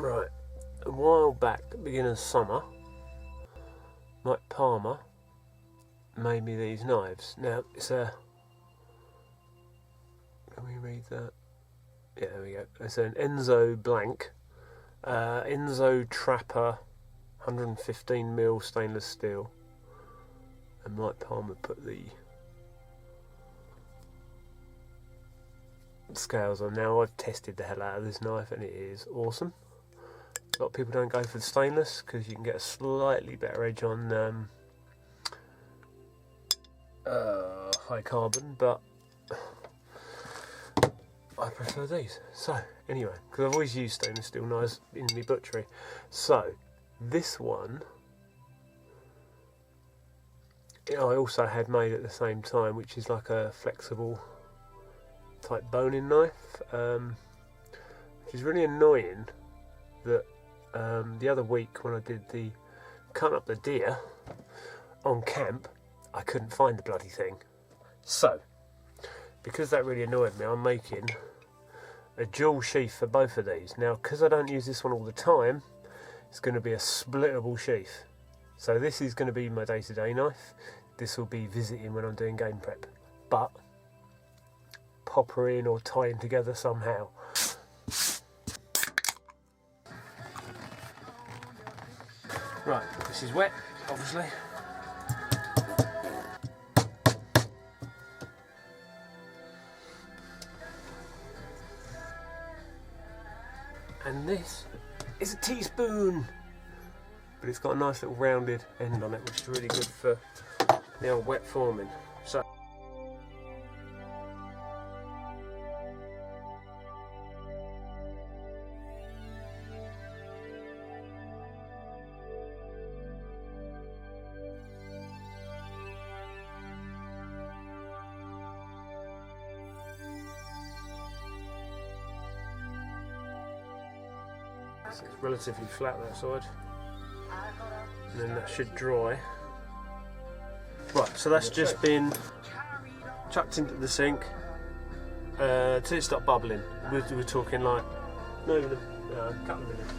Right, a while back, at the beginning of summer, Mike Palmer made me these knives. Now, it's a... Can we read that? Yeah, there we go. It's an Enzo blank. Enzo Trapper 115mm stainless steel. And Mike Palmer put the scales on. Now, I've tested the hell out of this knife and it is awesome. A lot of people don't go for the stainless because you can get a slightly better edge on high carbon, but I prefer these. So anyway, because I've always used stainless steel knives in my butchery. So this one I also had made at the same time, which is like a flexible type boning knife, which is really annoying that the other week when I did the cutting up the deer on camp, I couldn't find the bloody thing. So, because that really annoyed me, I'm making a dual sheath for both of these. Now, because I don't use this one all the time, it's going to be a splittable sheath. So this is going to be my day-to-day knife. This will be visiting when I'm doing game prep. But, pop her in or tie them together somehow. Right, this is wet, obviously. And this is a teaspoon, but it's got a nice little rounded end on it, which is really good for the old wet forming. So. It's relatively flat that side, and then that should dry. Right, so that's just been chucked into the sink till it stopped bubbling. We're talking like not even a couple of minutes.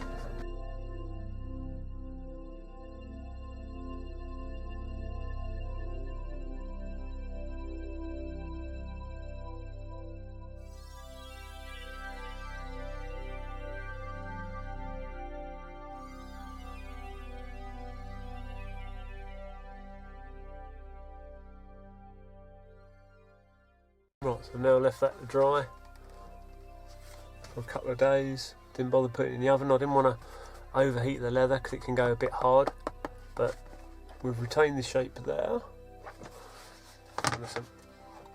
Right, so I've now left that to dry for a couple of days. Didn't bother putting it in the oven. I didn't want to overheat the leather because it can go a bit hard, but we've retained the shape there. And that's a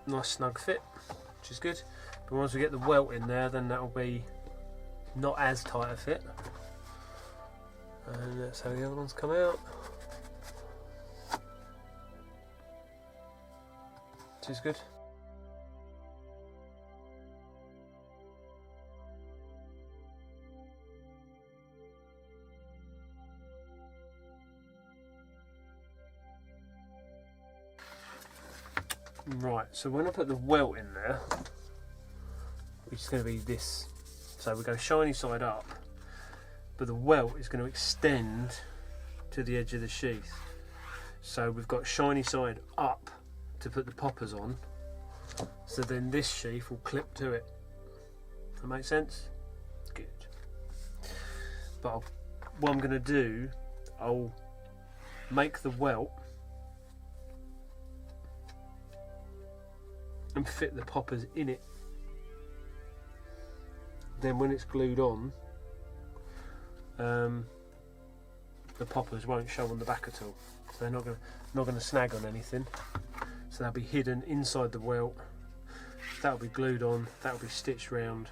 nice snug fit, which is good. But once we get the welt in there, then that'll be not as tight a fit. And that's how the other ones come out, which is good. Right, so when I put the welt in there, which is going to be this, so we go shiny side up, but the welt is going to extend to the edge of the sheath. So we've got shiny side up to put the poppers on, so then this sheath will clip to it. Does that make sense? Good. But what I'm going to do, I'll make the welt and fit the poppers in it. Then when it's glued on, the poppers won't show on the back at all. So they're not going to snag on anything. So they'll be hidden inside the welt. That'll be glued on. That'll be stitched round.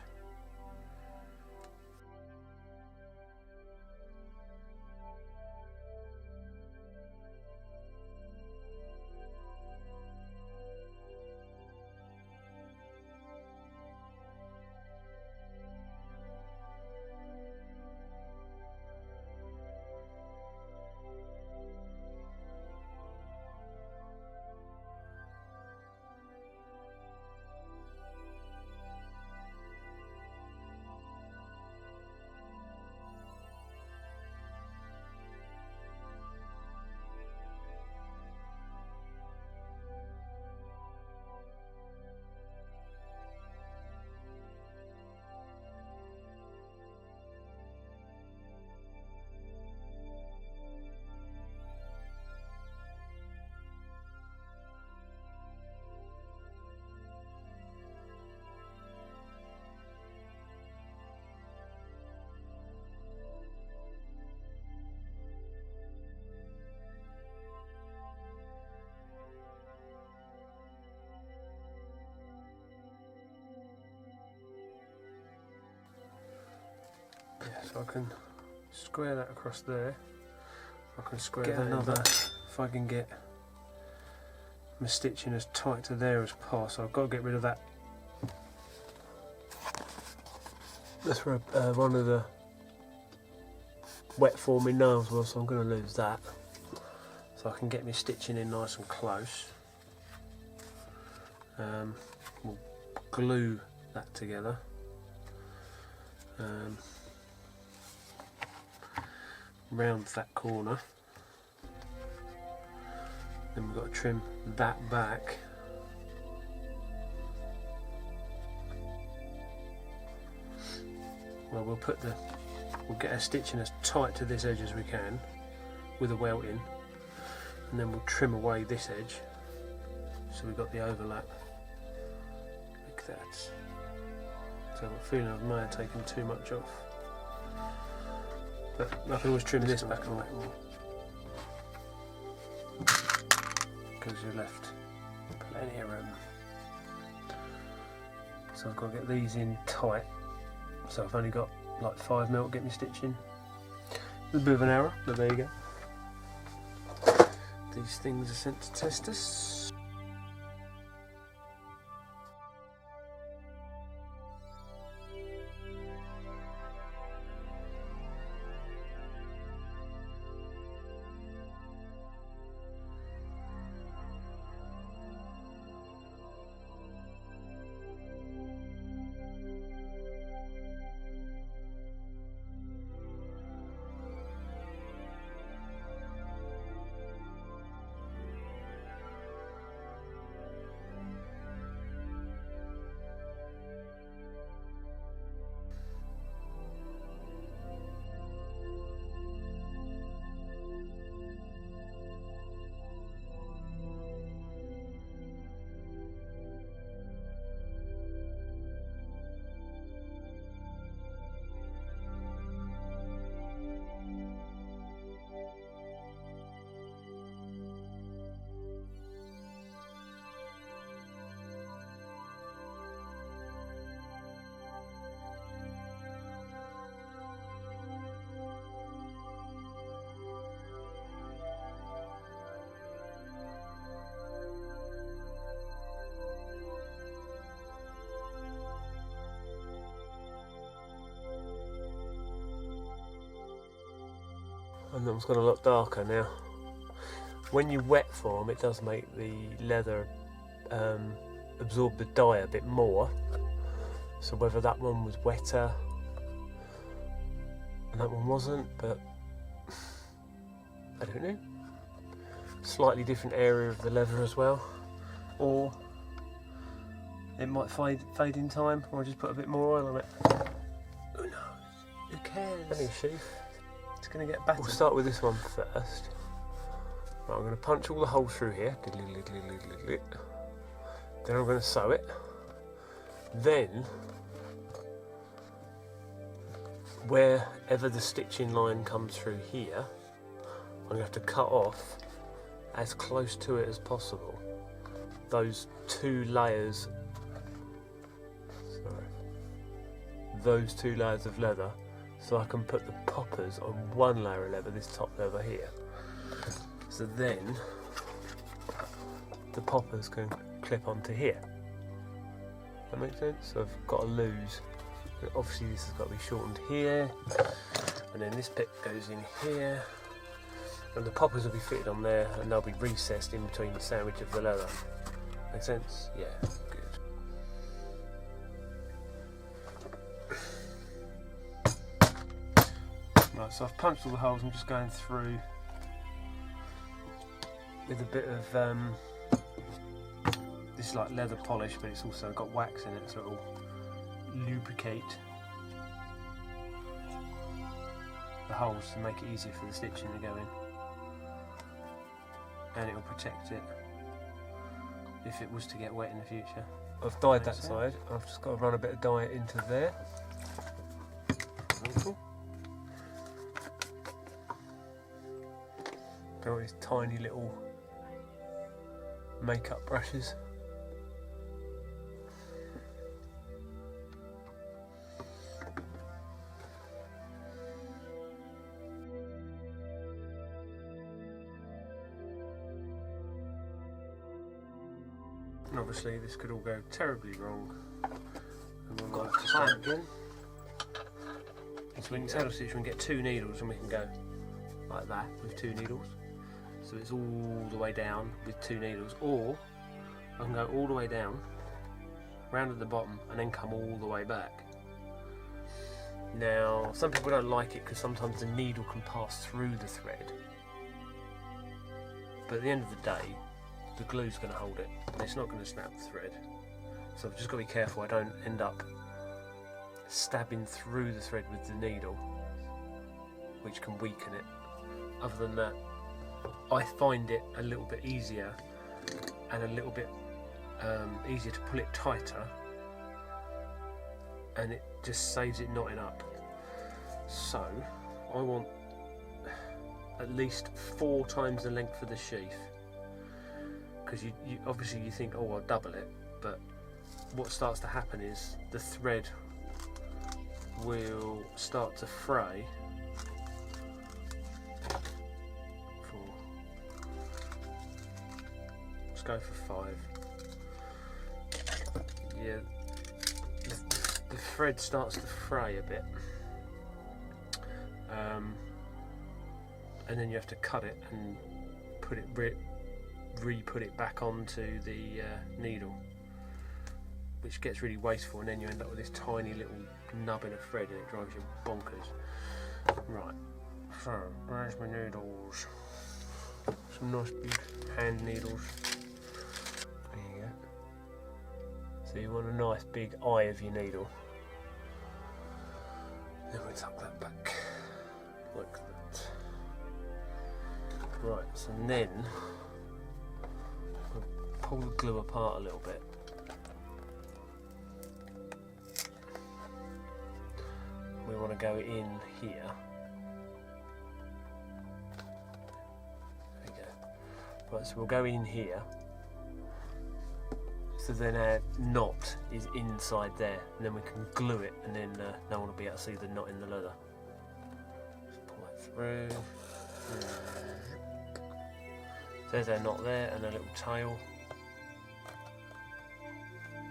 So I can square that across there. I can square that another if I can get my stitching as tight to there as possible. I've got to get rid of that. That's where one of the wet forming nails was, so I'm going to lose that. So I can get my stitching in nice and close. We'll glue that together. Round that corner. Then we've got to trim that back. Well, we'll get our stitching as tight to this edge as we can with a welt in, and then we'll trim away this edge so we've got the overlap like that. So I've got a feeling I may have taken too much off, but I can always trim this back on because you're left plenty of room. So I've got to get these in tight. So I've only got like 5mm to get me stitching. It's a bit of an error, but there you go. These things are sent to test us. And that one's got a lot darker now. When you wet form, it does make the leather absorb the dye a bit more. So whether that one was wetter and that one wasn't, but I don't know. Slightly different area of the leather as well, or it might fade in time, or just put a bit more oil on it. Who knows? Who cares? Any sheath. It's going to get battered. We'll start with this one first. Right, I'm going to punch all the holes through here. Then I'm going to sew it. Then, wherever the stitching line comes through here, I'm going to have to cut off as close to it as possible those two layers. Those two layers of leather, so I can put the poppers on one layer of leather, this top leather here. So then the poppers can clip onto here. That makes sense? So I've got to lose. Obviously this has got to be shortened here, and then this bit goes in here, and the poppers will be fitted on there, and they'll be recessed in between the sandwich of the leather. Make sense? Yeah. Right, so I've punched all the holes. I'm just going through with a bit of this is like leather polish, but it's also got wax in it, so it'll lubricate the holes to make it easier for the stitching to go in, and it will protect it if it was to get wet in the future. I've dyed that side. I've just got to run a bit of dye into there. Cool. Got these tiny little makeup brushes. And obviously this could all go terribly wrong. And we'll got a plan again. So we can saddle stitch, we can get 2 needles and we can go like that with 2 needles. So it's all the way down with 2 needles, or I can go all the way down, round at the bottom, and then come all the way back. Now, some people don't like it because sometimes the needle can pass through the thread. But at the end of the day, the glue's going to hold it, and it's not going to snap the thread. So I've just got to be careful I don't end up stabbing through the thread with the needle, which can weaken it. Other than that, I find it a little bit easier and a little bit easier to pull it tighter, and it just saves it knotting up. So I want at least 4 times the length of the sheath, because you obviously you think, oh, I'll double it, but what starts to happen is the thread will start to fray. 4. Let's go for 5. Yeah, the thread starts to fray a bit, and then you have to cut it and put it re-put it back onto the needle, which gets really wasteful, and then you end up with this tiny little nubbin of thread and it drives you bonkers. Right, so there's my needles. Some nice big hand needles. There you go. So you want a nice big eye of your needle. Then we tuck that back like that. Right, so then we'll pull the glue apart a little bit. We want to go in here. There we go. Right, so we'll go in here. So then our knot is inside there, and then we can glue it, and then no one will be able to see the knot in the leather. Just pull that through. There's our knot there, and a little tail.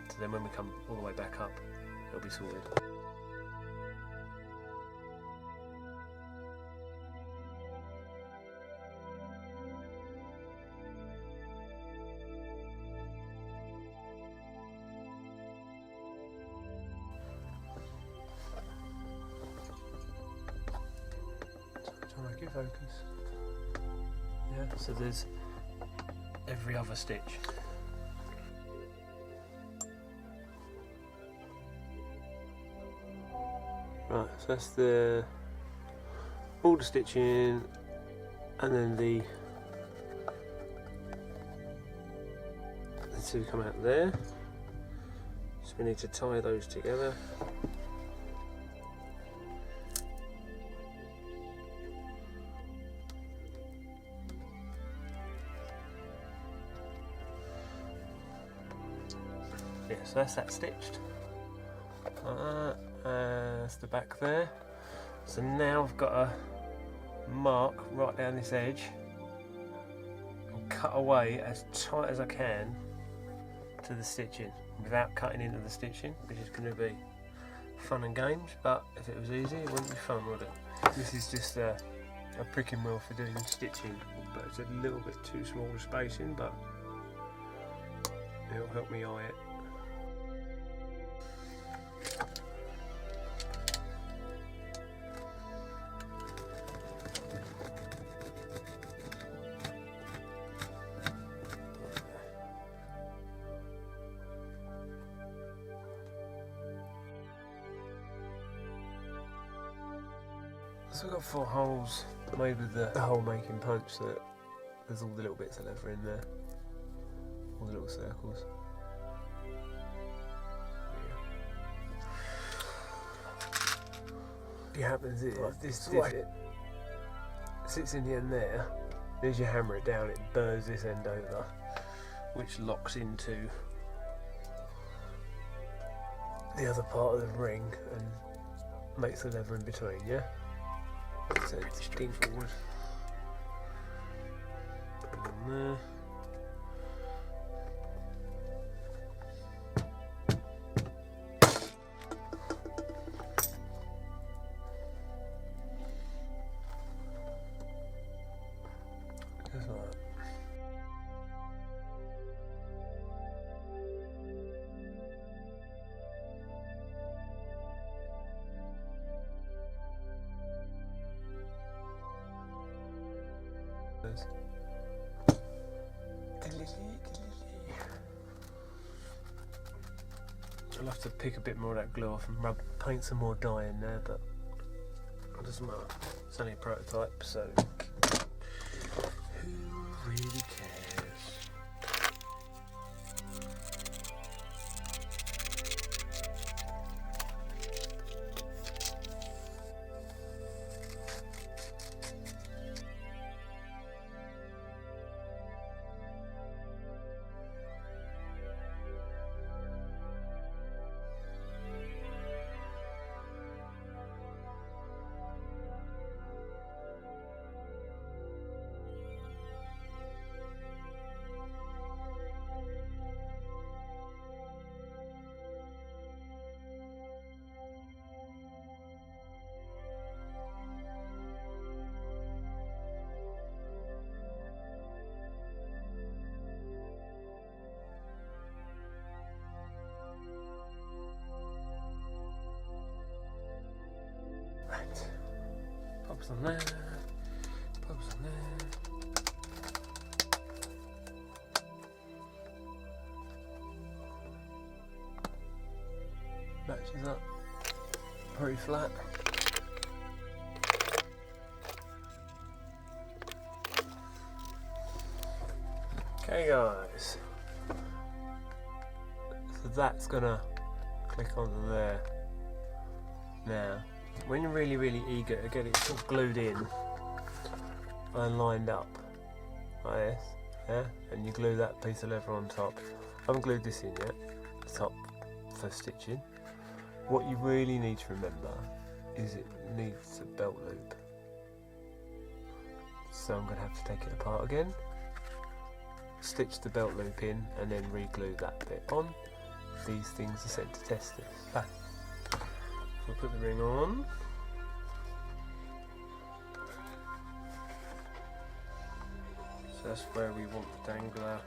So then when we come all the way back up, it'll be sorted. Trying to make it focus. Yeah, so there's every other stitch. Right, so that's all the stitching, and then the 2 come out there. So we need to tie those together. Yeah, so that's that stitched. That's the back there. So now I've got to mark right down this edge and cut away as tight as I can to the stitching without cutting into the stitching, which is going to be fun and games, but if it was easy it wouldn't be fun, would it? This is just a pricking wheel for doing stitching, but it's a little bit too small a spacing, but it'll help me eye it. So I've got 4 holes made with the hole making punch, so that there's all the little bits of leather in there, all the little circles. What happens is this divot sits in the end there. As you hammer it down, it burrs this end over, which locks into the other part of the ring and makes the leather in between. Yeah. So it's steam forward. Put it on there. I'll have to pick a bit more of that glue off and paint some more dye in there, but it doesn't matter. It's only a prototype, so who really cares? Right, pops on there, pops on there. Matches up pretty flat. Okay guys, so that's gonna click onto there now. When you're really eager to get it sort of glued in and lined up like this, yeah, and you glue that piece of leather on top. I haven't glued this in yet, the top for stitching. What you really need to remember is it needs a belt loop. So I'm going to have to take it apart again, stitch the belt loop in, and then re-glue that bit on. These things are sent to testers. We'll put the ring on. So that's where we want the dangler.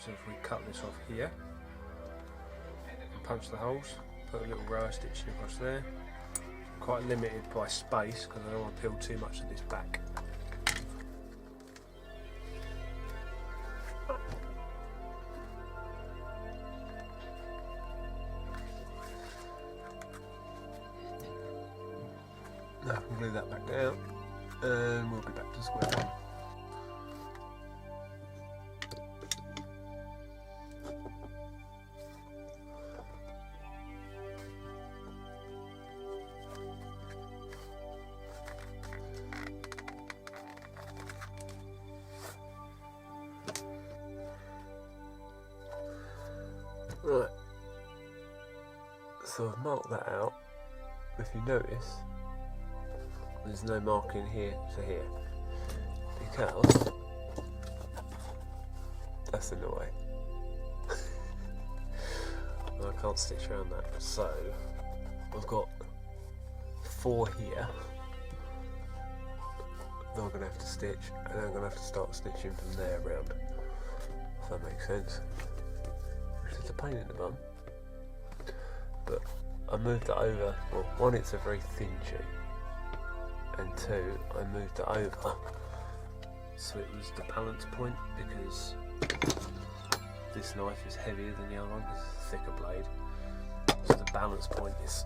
So if we cut this off here and punch the holes, put a little row of stitching across there. Quite limited by space because I don't want to peel too much of this back. Now I can glue that back down and we'll be back to square one. Right, so I've marked that out. If you notice, there's no marking here to here, because that's in the way. And I can't stitch around that, so I've got 4 here that I'm going to have to stitch, and then I'm going to have to start stitching from there around, if that makes sense. Which is a pain in the bum, but I moved it over. Well, one, it's a very thin tube, and 2, I moved it over so it was the balance point, because this knife is heavier than the other one because it's a thicker blade, so the balance point is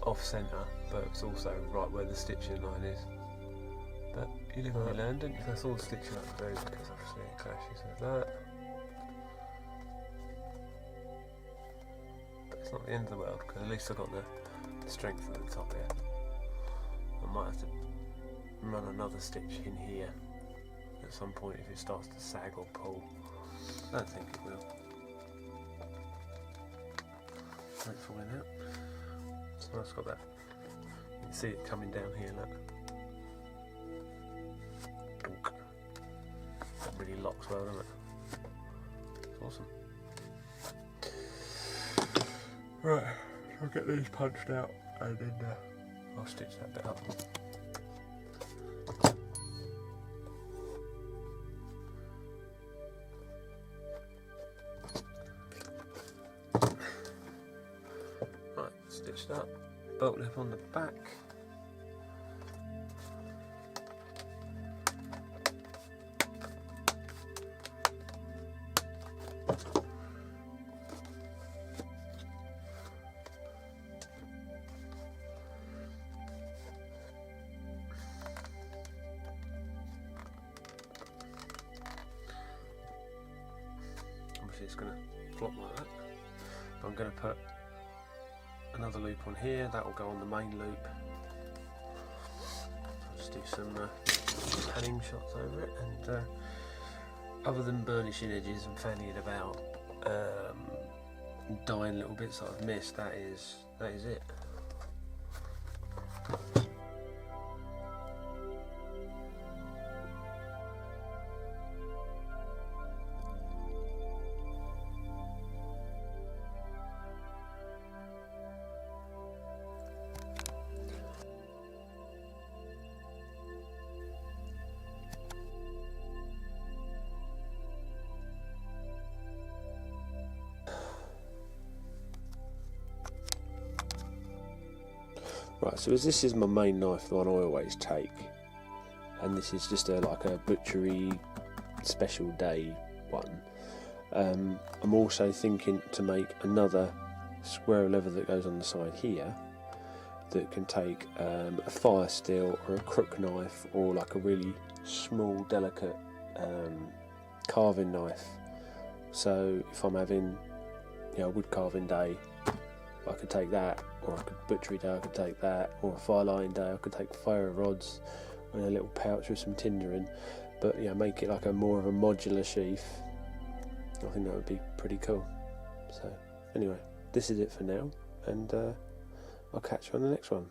off centre, but it's also right where the stitching line is. But you live and you learn, don't you? That's all the stitching I have to do, because obviously it clashes with that. But it's not the end of the world, because at least I've got the strength at the top here. I might have to run another stitch in here at some point if it starts to sag or pull. I don't think it will. Don't fall in out. So I've got that. You can see it coming down here, look. Donk. That really locks well, doesn't it? It's awesome. Right, I'll get these punched out and then I'll stitch that bit up. Right, stitched up, bolt lip on the back. obviously it's going to flop like that. But I'm going to put another loop on here, that will go on the main loop. I'll just do some panning shots over it, and other than burnishing edges and fanning it about, dyeing little bits that I've missed, that is it. Right, so as this is my main knife, the one I always take, and this is just like a butchery special day one, I'm also thinking to make another square of leather that goes on the side here that can take a fire steel or a crook knife, or like a really small delicate carving knife. So if I'm having, you know, a wood carving day, I could take that, or a butchery day I could take that, or a firelighting day I could take fire rods and a little pouch with some tinder in. But yeah, make it like a more of a modular sheath. I think that would be pretty cool. So anyway, this is it for now, and I'll catch you on the next one.